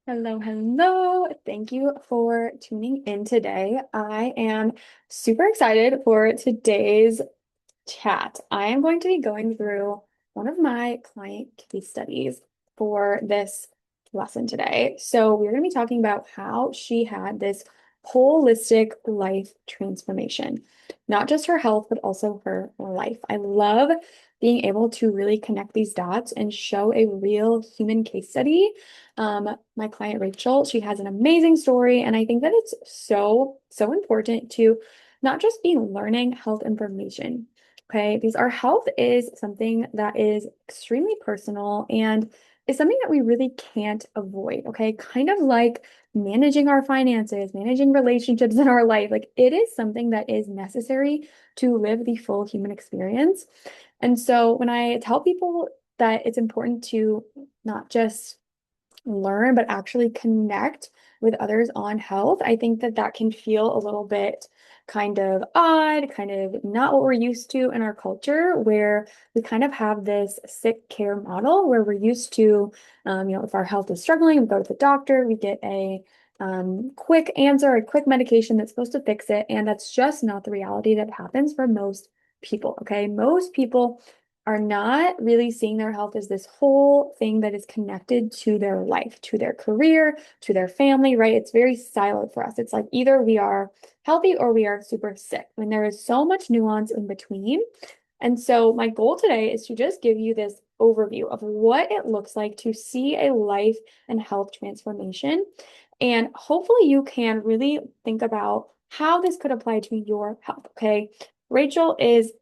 Hello, hello. Thank you for tuning in today. I am super excited for today's chat. I am going to be going through one of my client case studies for this lesson today. So, we're going to be talking about how she had this holistic life transformation, not just her health, but also her life. I love being able to really connect these dots and show a real human case study. My client Rachel, she has an amazing story, and I think that it's so important to not just be learning health information. Okay, because our health is something that is extremely personal and is something that we really can't avoid. Okay, kind of like managing our finances, managing relationships in our life. Like it is something that is necessary to live the full human experience. And so when I tell people that it's important to not just learn, but actually connect with others on health, I think that that can feel a little bit kind of odd, kind of not what we're used to in our culture, where we kind of have this sick care model where we're used to, if our health is struggling, we go to the doctor, we get a quick answer, a quick medication that's supposed to fix it. And that's just not the reality that happens for most people. Okay. Most people are not really seeing their health as this whole thing that is connected to their life, to their career, to their family, right? It's very siloed for us. It's like either we are healthy or we are super sick. And there is so much nuance in between. And so my goal today is to just give you this overview of what it looks like to see a life and health transformation. And hopefully you can really think about how this could apply to your health. Okay. Rachel is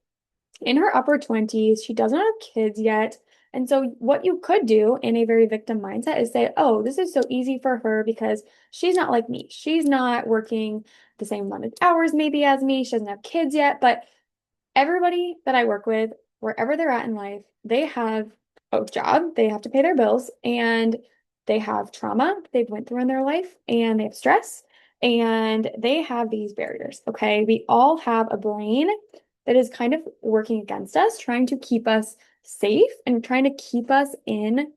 in her upper 20s. She doesn't have kids yet. And so, what you could do in a very victim mindset is say, oh, this is so easy for her because she's not like me. She's not working the same amount of hours maybe as me. She doesn't have kids yet. But everybody that I work with, wherever they're at in life, they have a job, they have to pay their bills, and they have trauma they've went through in their life, and they have stress, and they have these barriers. Okay. We all have a brain that is kind of working against us, trying to keep us safe and trying to keep us in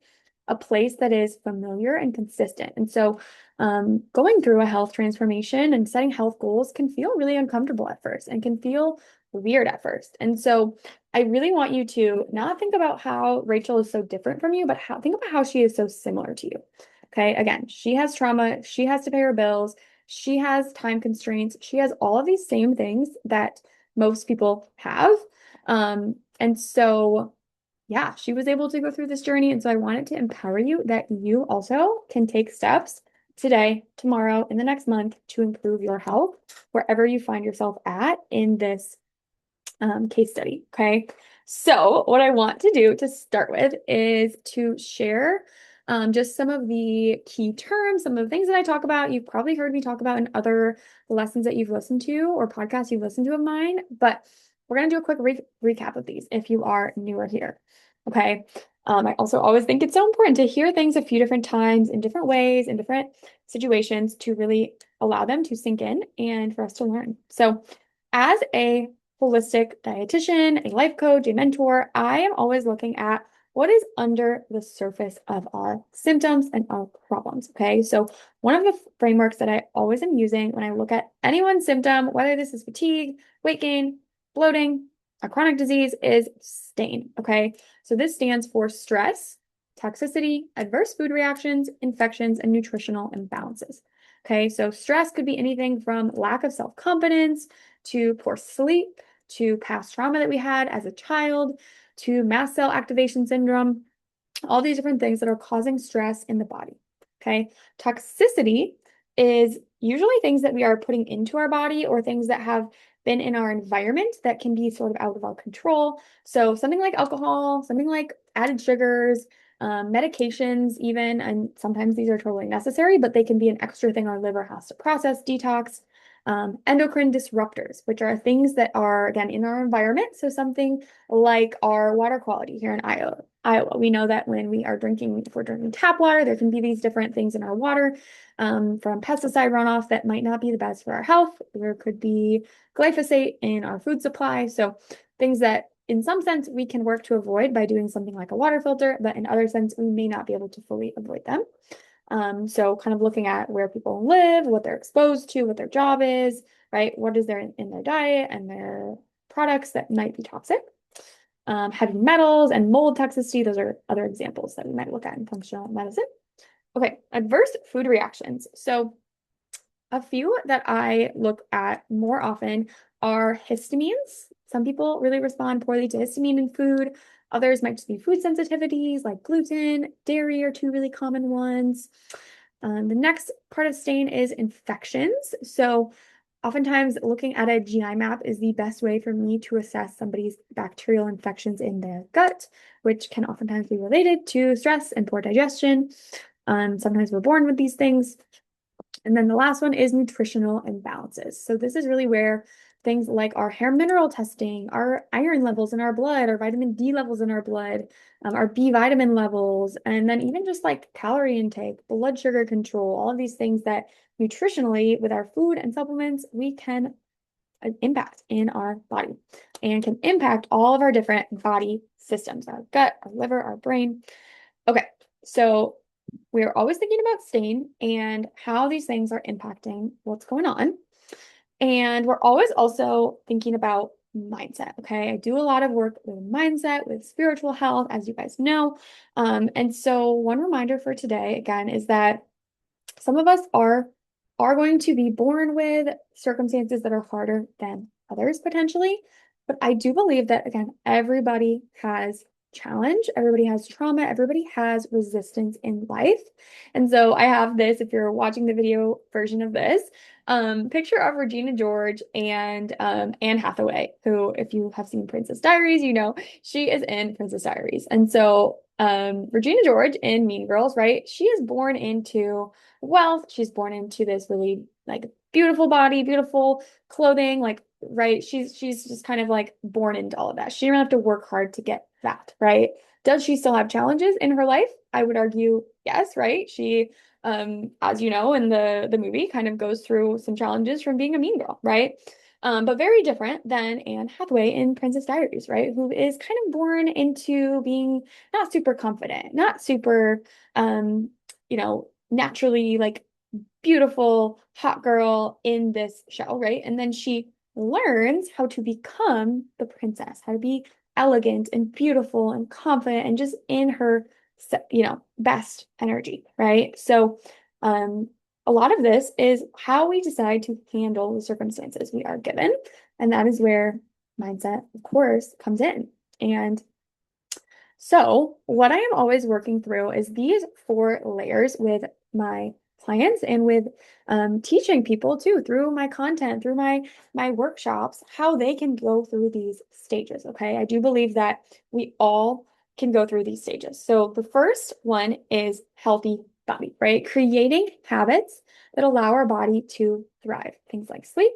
a place that is familiar and consistent. And so, going through a health transformation and setting health goals can feel really uncomfortable at first and can feel weird at first. And so, I really want you to not think about how Rachel is so different from you, but think about how she is so similar to you. Okay. Again, she has trauma, she has to pay her bills, she has time constraints, she has all of these same things that most people have. And so, yeah, she was able to go through this journey. And so I wanted to empower you that you also can take steps today, tomorrow, in the next month to improve your health wherever you find yourself at in this case study. Okay. So, what I want to do to start with is to share just some of the key terms, some of the things that I talk about. You've probably heard me talk about in other lessons that you've listened to or podcasts you've listened to of mine, but we're going to do a quick recap of these if you are newer here. Okay. I also always think it's so important to hear things a few different times in different ways, in different situations to really allow them to sink in and for us to learn. So, as a holistic dietitian, a life coach, a mentor, I am always looking at what is under the surface of our symptoms and our problems. Okay. So, one of the frameworks that I always am using when I look at anyone's symptom, whether this is fatigue, weight gain, bloating, a chronic disease, is STAIN. Okay. So, this stands for stress, toxicity, adverse food reactions, infections, and nutritional imbalances. Okay. So, stress could be anything from lack of self confidence to poor sleep to past trauma that we had as a child, to mast cell activation syndrome, all these different things that are causing stress in the body. Okay. Toxicity is usually things that we are putting into our body or things that have been in our environment that can be sort of out of our control. So something like alcohol, something like added sugars, medications, even, and sometimes these are totally necessary, but they can be an extra thing our liver has to process, detox. Endocrine disruptors, which are things that are, again, in our environment. So something like our water quality here in Iowa. We know that when we are drinking, if we're drinking tap water, there can be these different things in our water from pesticide runoff that might not be the best for our health. There could be glyphosate in our food supply. So things that in some sense we can work to avoid by doing something like a water filter, but in other sense we may not be able to fully avoid them. So kind of looking at where people live, what they're exposed to, what their job is, right? What is there in their diet and their products that might be toxic. Heavy metals and mold toxicity, those are other examples that we might look at in functional medicine. Okay, adverse food reactions. So a few that I look at more often are histamines. Some people really respond poorly to histamine in food. Others might just be food sensitivities like gluten, dairy are two really common ones. The next part of stain is infections. So oftentimes looking at a GI map is the best way for me to assess somebody's bacterial infections in their gut, which can oftentimes be related to stress and poor digestion. Sometimes we're born with these things. And then the last one is nutritional imbalances. So this is really where things like our hair mineral testing, our iron levels in our blood, our vitamin D levels in our blood, our B vitamin levels, and then even just like calorie intake, blood sugar control, all of these things that nutritionally with our food and supplements, we can impact in our body and can impact all of our different body systems, our gut, our liver, our brain. Okay, so we're always thinking about stain and how these things are impacting what's going on. And we're always also thinking about mindset. Okay. I do a lot of work with mindset, with spiritual health, as you guys know. And so one reminder for today, again, is that some of us are going to be born with circumstances that are harder than others potentially. But I do believe that, again, everybody has challenge, everybody has trauma, everybody has resistance in life. And so I have this, if you're watching the video version of this, picture of Regina George and Anne Hathaway, who, if you have seen Princess Diaries, you know she is in Princess Diaries. And so Regina George in Mean Girls, right? She is born into wealth. She's born into this really like beautiful body, beautiful clothing, like right. She's just kind of like born into all of that. She didn't have to work hard to get that, right? Does she still have challenges in her life? I would argue yes, right? She as you know in the movie kind of goes through some challenges from being a mean girl, right? But very different than Anne Hathaway in Princess Diaries, right? Who is kind of born into being not super confident, not super naturally like beautiful hot girl in this show, right? And then she learns how to become the princess, how to be elegant and beautiful and confident and just in her, best energy, right? So, a lot of this is how we decide to handle the circumstances we are given. And that is where mindset, of course, comes in. And so, what I am always working through is these four layers with my clients and with teaching people too through my content, through my workshops, how they can go through these stages. Okay, I do believe that we all can go through these stages. So the first one is healthy body, right? Creating habits that allow our body to thrive. Things like sleep,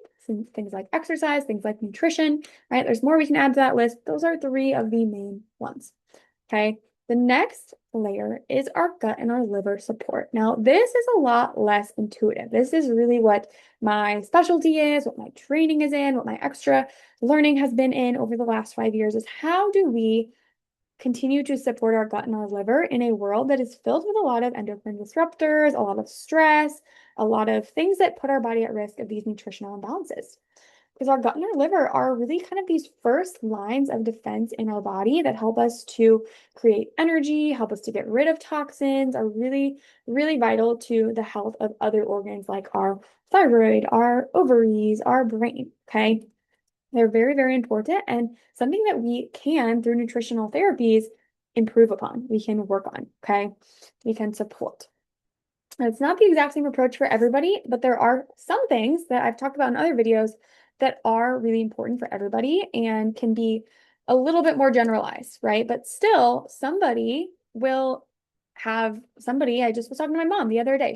things like exercise, things like nutrition, right? There's more we can add to that list. Those are three of the main ones. Okay. The next layer is our gut and our liver support. Now, this is a lot less intuitive. This is really what my specialty is, what my training is in, what my extra learning has been in over the last 5 years is how do we continue to support our gut and our liver in a world that is filled with a lot of endocrine disruptors, a lot of stress, a lot of things that put our body at risk of these nutritional imbalances. Because our gut and our liver are really kind of these first lines of defense in our body that help us to create energy, help us to get rid of toxins, are really, really vital to the health of other organs like our thyroid, our ovaries, our brain. Okay. They're very, very important and something that we can, through nutritional therapies, improve upon. We can work on. Okay. We can support. It's not the exact same approach for everybody, but there are some things that I've talked about in other videos that are really important for everybody and can be a little bit more generalized, right? But still, somebody will have somebody. I just was talking to my mom the other day.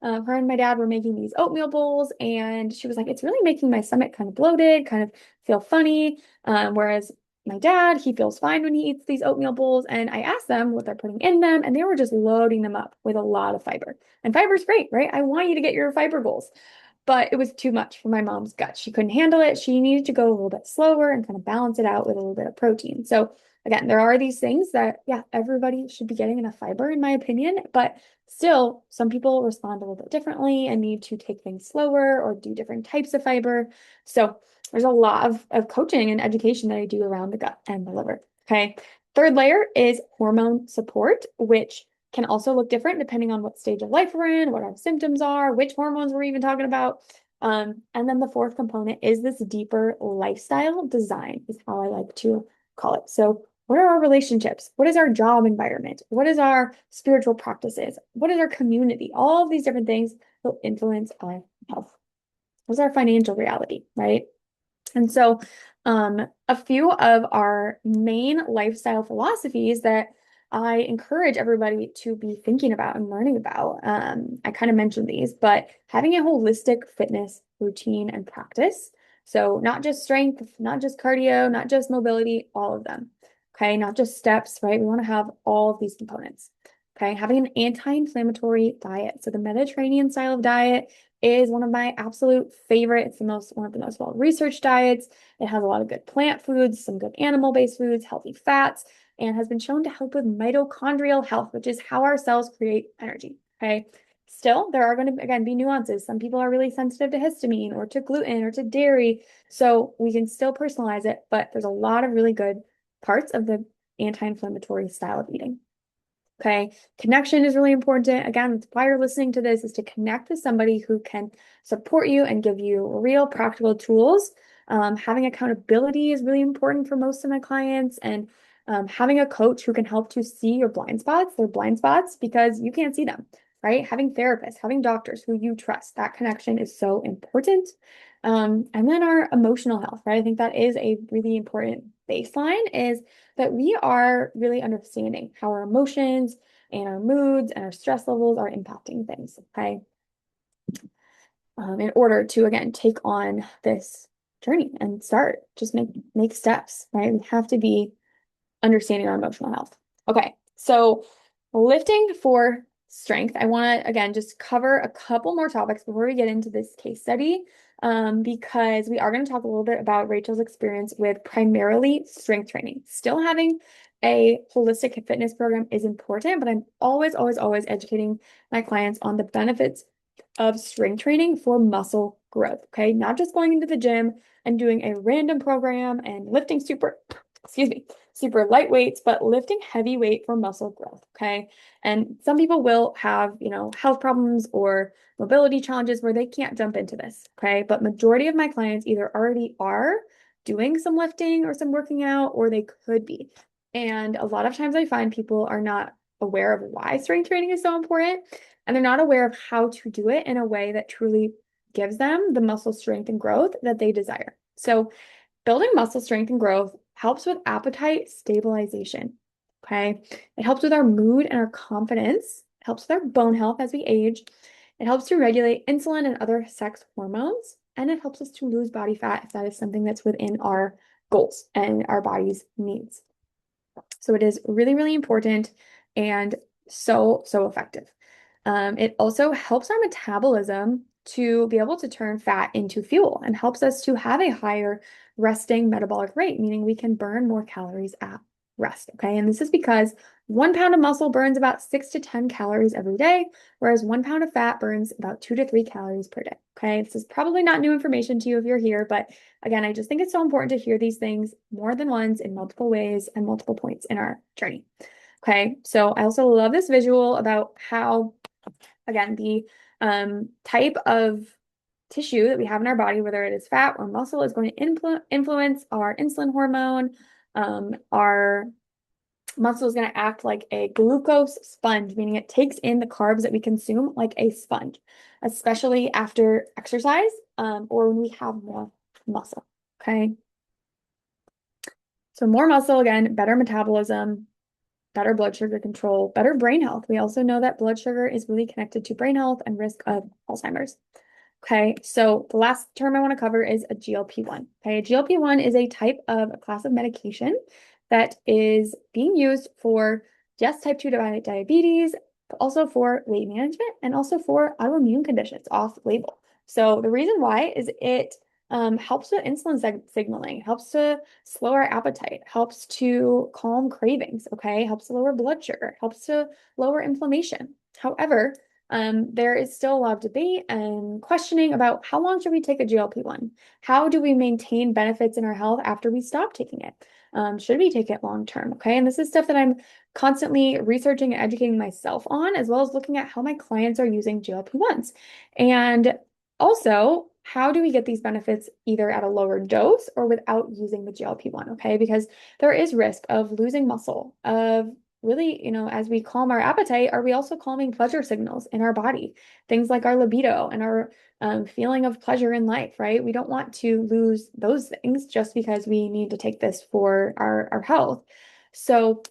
Her and my dad were making these oatmeal bowls, and she was like, "It's really making my stomach kind of bloated, kind of feel funny." Whereas my dad, he feels fine when he eats these oatmeal bowls. And I asked them what they're putting in them, and they were just loading them up with a lot of fiber. And fiber's great, right? I want you to get your fiber goals. But it was too much for my mom's gut. She couldn't handle it. She needed to go a little bit slower and kind of balance it out with a little bit of protein. So again, there are these things that, yeah, everybody should be getting enough fiber, in my opinion, but still, some people respond a little bit differently and need to take things slower or do different types of fiber. So there's a lot of coaching and education that I do around the gut and the liver. Okay. Third layer is hormone support, which can also look different depending on what stage of life we're in, what our symptoms are, which hormones we're even talking about. And then the fourth component is this deeper lifestyle design, is how I like to call it. So, what are our relationships? What is our job environment? What is our spiritual practices? What is our community? All of these different things will influence our health. What's our financial reality, right? And so, a few of our main lifestyle philosophies that I encourage everybody to be thinking about and learning about. I kind of mentioned these, but having a holistic fitness routine and practice. So, not just strength, not just cardio, not just mobility, all of them. Okay, not just steps, right? We want to have all of these components. Okay, having an anti-inflammatory diet. So, the Mediterranean style of diet is one of my absolute favorite. It's one of the most well-researched diets. It has a lot of good plant foods, some good animal-based foods, healthy fats, and has been shown to help with mitochondrial health, which is how our cells create energy. Okay. Still, there are going to, again, be nuances. Some people are really sensitive to histamine or to gluten or to dairy. So we can still personalize it, but there's a lot of really good parts of the anti-inflammatory style of eating. Okay. Connection is really important. Again, why you're listening to this is to connect with somebody who can support you and give you real practical tools. Having accountability is really important for most of my clients, and having a coach who can help to see your blind spots, their blind spots, because you can't see them, right? Having therapists, having doctors who you trust, that connection is so important. And then our emotional health, right? I think that is a really important baseline, is that we are really understanding how our emotions and our moods and our stress levels are impacting things, okay? In order to, again, take on this journey and start, just make steps, right? We have to be understanding our emotional health. Okay, so lifting for strength, I want to, again, just cover a couple more topics before we get into this case study, because we are going to talk a little bit about Rachel's experience with primarily strength training. Still having a holistic fitness program is important, but I'm always, always, always educating my clients on the benefits of strength training for muscle growth, okay? Not just going into the gym and doing a random program and lifting super light weights, but lifting heavy weight for muscle growth, okay? And some people will have, health problems or mobility challenges where they can't jump into this, okay? But majority of my clients either already are doing some lifting or some working out, or they could be. And a lot of times I find people are not aware of why strength training is so important, and they're not aware of how to do it in a way that truly gives them the muscle strength and growth that they desire. So building muscle strength and growth helps with appetite stabilization. Okay. It helps with our mood and our confidence. It helps with our bone health as we age. It helps to regulate insulin and other sex hormones. And it helps us to lose body fat if that is something that's within our goals and our body's needs. So it is really, really important and so, so effective. It also helps our metabolism to be able to turn fat into fuel and helps us to have a higher resting metabolic rate, meaning we can burn more calories at rest. Okay. And this is because 1 pound of muscle burns about 6 to 10 calories every day, whereas 1 pound of fat burns about 2 to 3 calories per day. Okay. This is probably not new information to you if you're here, but again, I just think it's so important to hear these things more than once in multiple ways and multiple points in our journey. Okay. So I also love this visual about how, again, the type of tissue that we have in our body, whether it is fat or muscle, is going to influence our insulin hormone. Our muscle is going to act like a glucose sponge, meaning it takes in the carbs that we consume like a sponge, especially after exercise or when we have more muscle. Okay. So more muscle, again, better metabolism, better blood sugar control, better brain health. We also know that blood sugar is really connected to brain health and risk of Alzheimer's. Okay, so the last term I want to cover is a GLP-1. Okay, a GLP-1 is a type of a class of medication that is being used for just type 2 diabetes, but also for weight management and also for autoimmune conditions off label. So the reason why is it helps with insulin signaling, helps to slow our appetite, helps to calm cravings, okay? Helps to lower blood sugar, helps to lower inflammation. However, there is still a lot of debate and questioning about how long should we take a GLP-1? How do we maintain benefits in our health after we stop taking it? Should we take it long term? Okay. And this is stuff that I'm constantly researching and educating myself on, as well as looking at how my clients are using GLP-1s. And also, how do we get these benefits either at a lower dose or without using the GLP-1? Okay. Because there is risk of losing muscle, of really, as we calm our appetite, are we also calming pleasure signals in our body? Things like our libido and our feeling of pleasure in life, right? We don't want to lose those things just because we need to take this for our health. So,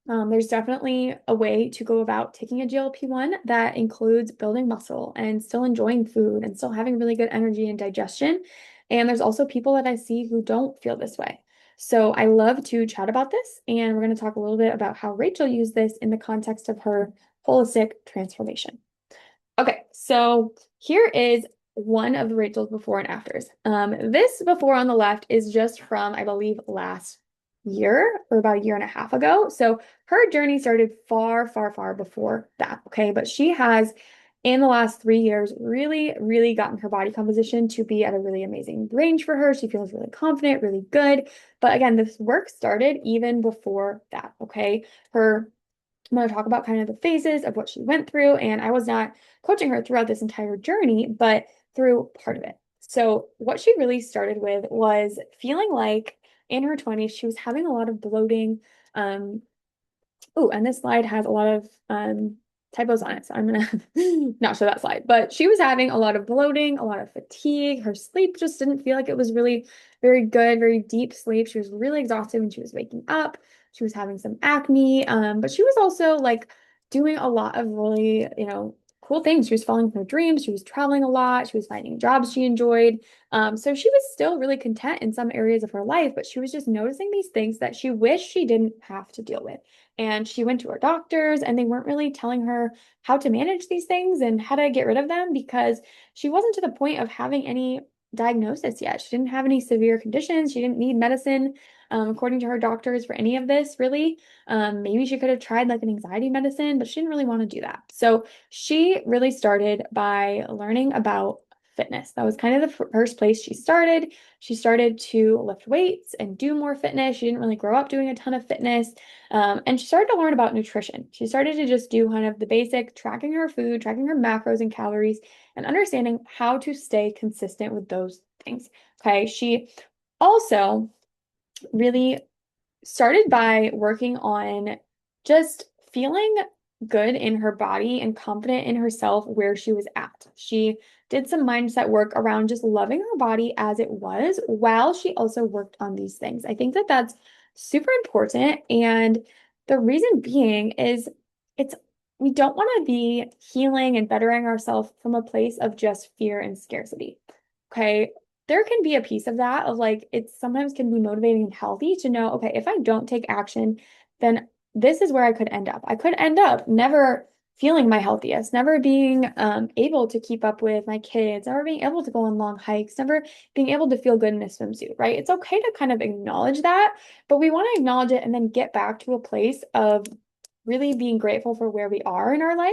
there's definitely a way to go about taking a GLP-1 that includes building muscle and still enjoying food and still having really good energy and digestion. And there's also people that I see who don't feel this way. So I love to chat about this, and we're going to talk a little bit about how Rachel used this in the context of her holistic transformation. Okay, so here is one of Rachel's before and afters. This before on the left is just from, I believe, last year or about a year and a half ago. So her journey started far, far, far before that. Okay, but she has, in the last 3 years, really, really gotten her body composition to be at a really amazing range for her. She feels really confident, really good. But again, this work started even before that. Okay, I'm going to talk about kind of the phases of what she went through. And I was not coaching her throughout this entire journey, but through part of it. So, what she really started with was feeling like in her 20s, she was having a lot of bloating, um, oh, and this slide has a lot of typos on it, so I'm gonna not show that slide. But she was having a lot of bloating, a lot of fatigue. Her sleep just didn't feel like it was really very good, very deep sleep. She was really exhausted when she was waking up. She was having some acne, but she was also like doing a lot of really, cool things. She was following her dreams. She was traveling a lot. She was finding jobs she enjoyed. So she was still really content in some areas of her life, but she was just noticing these things that she wished she didn't have to deal with. And she went to her doctors, and they weren't really telling her how to manage these things and how to get rid of them because she wasn't to the point of having any diagnosis yet. She didn't have any severe conditions. She didn't need medicine, according to her doctors, for any of this, really. Maybe she could have tried like an anxiety medicine, but she didn't really want to do that. So she really started by learning about fitness. That was kind of the first place she started. She started to lift weights and do more fitness. She didn't really grow up doing a ton of fitness. And she started to learn about nutrition. She started to just do kind of the basic tracking her food, tracking her macros and calories, and understanding how to stay consistent with those things. Okay. She also really started by working on just feeling good in her body and confident in herself where she was at. She did some mindset work around just loving her body as it was while she also worked on these things. I think that that's super important. And the reason being is it's we don't want to be healing and bettering ourselves from a place of just fear and scarcity. Okay, there can be a piece of that of like it sometimes can be motivating and healthy to know, okay, if I don't take action, then this is where I could end up. I could end up never feeling my healthiest, never being able to keep up with my kids, never being able to go on long hikes, never being able to feel good in a swimsuit, right? It's okay to kind of acknowledge that, but we want to acknowledge it and then get back to a place of really being grateful for where we are in our life,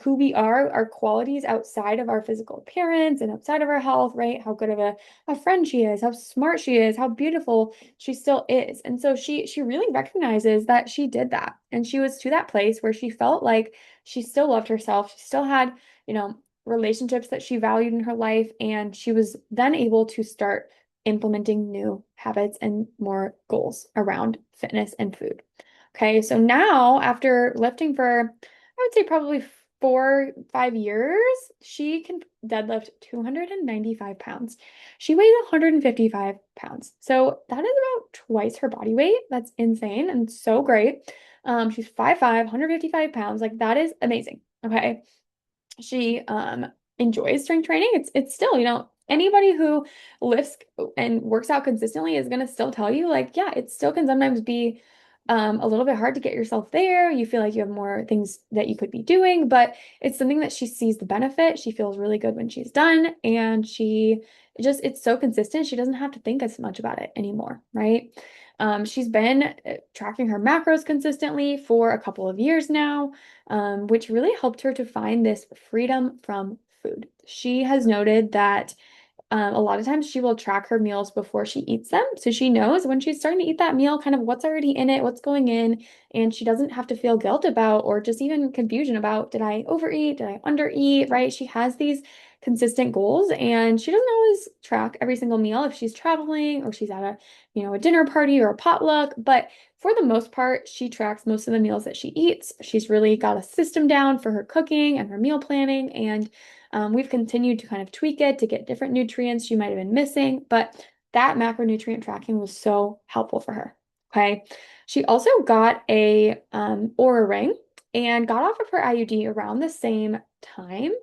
who we are, our qualities outside of our physical appearance and outside of our health, right? How good of a friend she is, how smart she is, how beautiful she still is. And so she really recognizes that she did that. And she was to that place where she felt like she still loved herself. She still had, relationships that she valued in her life. And she was then able to start implementing new habits and more goals around fitness and food. Okay, so now after lifting for, I would say probably 4, 5 years, she can deadlift 295 pounds. She weighs 155 pounds. So that is about twice her body weight. That's insane and so great. She's 5'5", 155 pounds. Like that is amazing. Okay. She enjoys strength training. It's still, anybody who lifts and works out consistently is gonna still tell you, like, yeah, it still can sometimes be a little bit hard to get yourself there. You feel like you have more things that you could be doing, but it's something that she sees the benefit. She feels really good when she's done, and it's so consistent. She doesn't have to think as much about it anymore, right? She's been tracking her macros consistently for a couple of years now, which really helped her to find this freedom from food. She has noted that a lot of times she will track her meals before she eats them. So she knows when she's starting to eat that meal, kind of what's already in it, what's going in, and she doesn't have to feel guilt about or just even confusion about, did I overeat? Did I undereat? Right? She has these consistent goals, and she doesn't always track every single meal if she's traveling or she's at a dinner party or a potluck. But for the most part, she tracks most of the meals that she eats. She's really got a system down for her cooking and her meal planning, and we've continued to kind of tweak it to get different nutrients she might have been missing, but that macronutrient tracking was so helpful for her. Okay. She also got a Aura ring and got off of her IUD around the same time.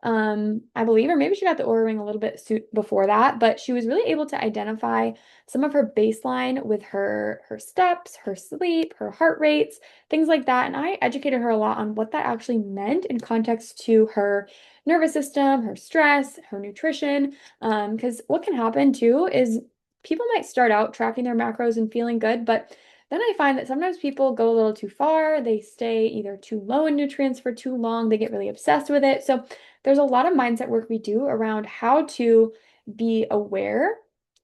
I believe, or maybe she got the Aura ring a little bit before that, but she was really able to identify some of her baseline with her steps, her sleep, her heart rates, things like that. And I educated her a lot on what that actually meant in context to her nervous system, her stress, her nutrition. Because what can happen too is people might start out tracking their macros and feeling good, but then I find that sometimes people go a little too far. They stay either too low in nutrients for too long. They get really obsessed with it. So there's a lot of mindset work we do around how to be aware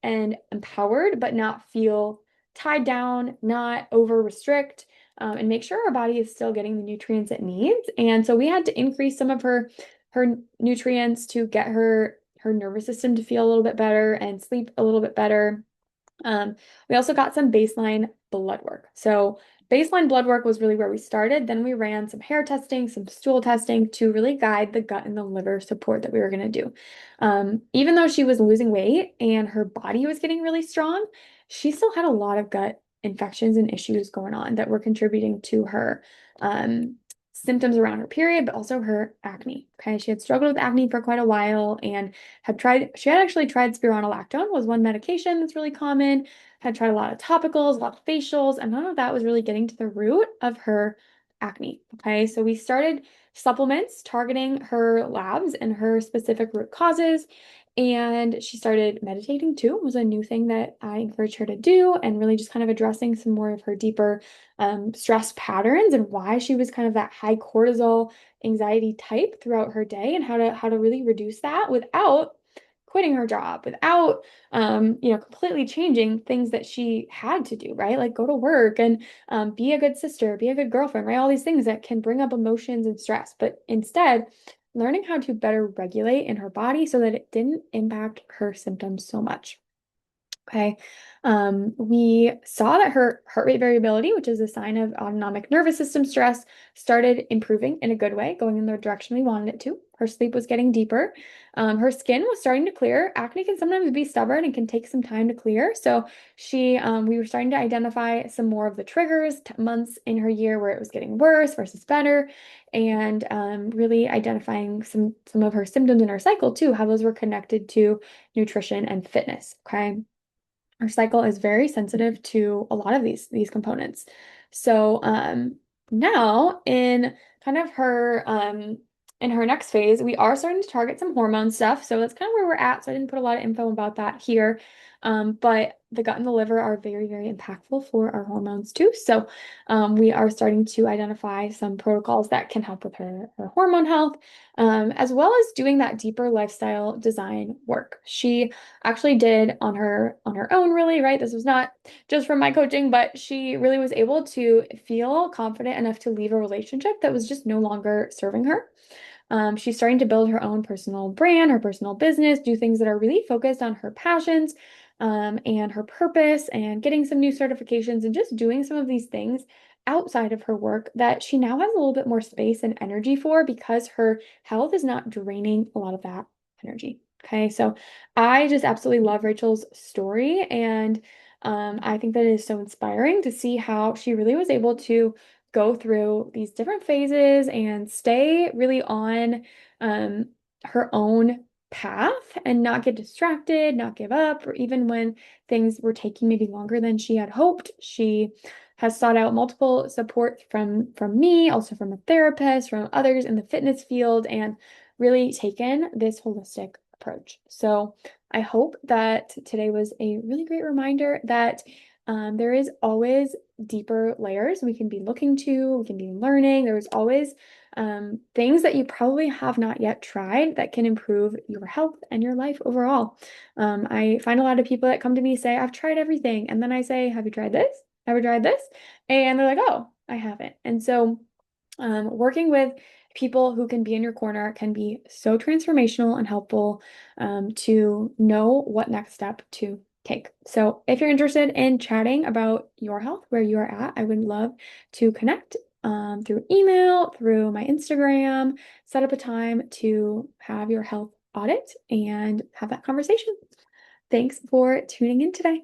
and empowered, but not feel tied down, not over restrict, and make sure our body is still getting the nutrients it needs. And so we had to increase some of her nutrients to get her nervous system to feel a little bit better and sleep a little bit better. Um, we also got some baseline blood work. So baseline blood work was really where we started. Then we ran some hair testing, some stool testing to really guide the gut and the liver support that we were going to do. Even though she was losing weight and her body was getting really strong, she still had a lot of gut infections and issues going on that were contributing to her symptoms around her period, but also her acne. Okay, she had struggled with acne for quite a while and she had actually tried spironolactone, was one medication that's really common, had tried a lot of topicals, a lot of facials, and none of that was really getting to the root of her acne. Okay, so we started supplements targeting her labs and her specific root causes. And she started meditating too, was a new thing that I encouraged her to do, and really just kind of addressing some more of her deeper stress patterns and why she was kind of that high cortisol anxiety type throughout her day, and how to really reduce that without quitting her job, without completely changing things that she had to do, right? Like go to work and be a good sister, be a good girlfriend, right? All these things that can bring up emotions and stress, but instead learning how to better regulate in her body so that it didn't impact her symptoms so much. Okay. We saw that her heart rate variability, which is a sign of autonomic nervous system stress, started improving in a good way, going in the direction we wanted it to. Her sleep was getting deeper. Her skin was starting to clear. Acne can sometimes be stubborn and can take some time to clear. So we were starting to identify some more of the triggers, months in her year where it was getting worse versus better, and really identifying some of her symptoms in her cycle too, how those were connected to nutrition and fitness. Okay. Our cycle is very sensitive to a lot of these components. So now kind of her in her next phase, we are starting to target some hormone stuff. So that's kind of where we're at. So I didn't put a lot of info about that here. But the gut and the liver are very, very impactful for our hormones too. So we are starting to identify some protocols that can help with her hormone health, as well as doing that deeper lifestyle design work. She actually did on her own, really, right? This was not just from my coaching, but she really was able to feel confident enough to leave a relationship that was just no longer serving her. She's starting to build her own personal brand, her personal business, do things that are really focused on her passions, and her purpose, and getting some new certifications and just doing some of these things outside of her work that she now has a little bit more space and energy for because her health is not draining a lot of that energy. Okay, so I just absolutely love Rachel's story, and I think that it is so inspiring to see how she really was able to go through these different phases and stay really on um, her own path and not get distracted, not give up, or even when things were taking maybe longer than she had hoped, she has sought out multiple support from me, also from a therapist, from others in the fitness field, and really taken this holistic approach. So I hope that today was a really great reminder that there is always deeper layers we can be looking to, we can be learning. There's always things that you probably have not yet tried that can improve your health and your life overall. I find a lot of people that come to me say, I've tried everything. And then I say, have you tried this? Have you tried this? And they're like, oh, I haven't. And so working with people who can be in your corner can be so transformational and helpful to know what next step to take. So if you're interested in chatting about your health, where you are at, I would love to connect through email, through my Instagram, set up a time to have your health audit and have that conversation. Thanks for tuning in today.